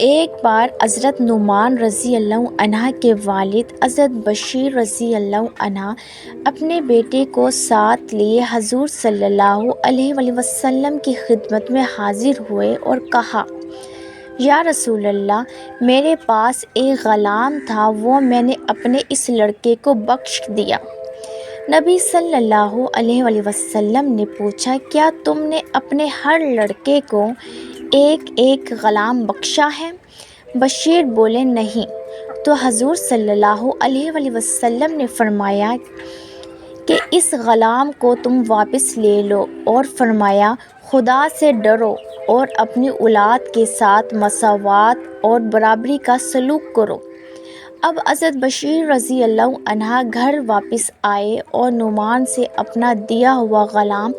ایک بار حضرت نعمان رضی اللہ عنہ کے والد حضرت بشیر رضی اللہ عنہ اپنے بیٹے کو ساتھ لیے حضور صلی اللہ علیہ وآلہ وسلم کی خدمت میں حاضر ہوئے اور کہا، یا رسول اللہ، میرے پاس ایک غلام تھا، وہ میں نے اپنے اس لڑکے کو بخش دیا۔ نبی صلی اللہ علیہ وآلہ وسلم نے پوچھا، کیا تم نے اپنے ہر لڑکے کو ایک ایک غلام بخشا ہے؟ بشیر بولے، نہیں۔ تو حضور صلی اللہ علیہ وآلہ وسلم نے فرمایا کہ اس غلام کو تم واپس لے لو، اور فرمایا، خدا سے ڈرو اور اپنی اولاد کے ساتھ مساوات اور برابری کا سلوک کرو۔ اب حضرت بشیر رضی اللہ عنہ گھر واپس آئے اور نعمان سے اپنا دیا ہوا غلام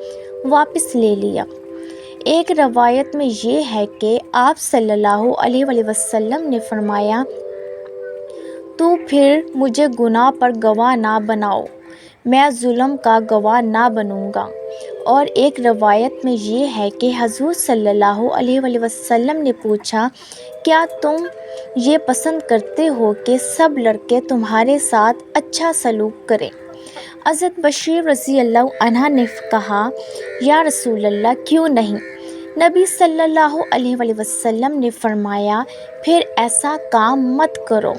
واپس لے لیا۔ ایک روایت میں یہ ہے کہ آپ صلی اللہ علیہ وآلہ وسلم نے فرمایا، تو پھر مجھے گناہ پر گواہ نہ بناؤ، میں ظلم کا گواہ نہ بنوں گا۔ اور ایک روایت میں یہ ہے کہ حضور صلی اللہ علیہ وآلہ وسلم نے پوچھا، کیا تم یہ پسند کرتے ہو کہ سب لڑکے تمہارے ساتھ اچھا سلوک کریں؟ حضرت بشیر رضی اللہ عنہ نے کہا، یا رسول اللہ، کیوں نہیں؟ نبی صلی اللہ علیہ وآلہ وسلم نے فرمایا، پھر ایسا کام مت کرو۔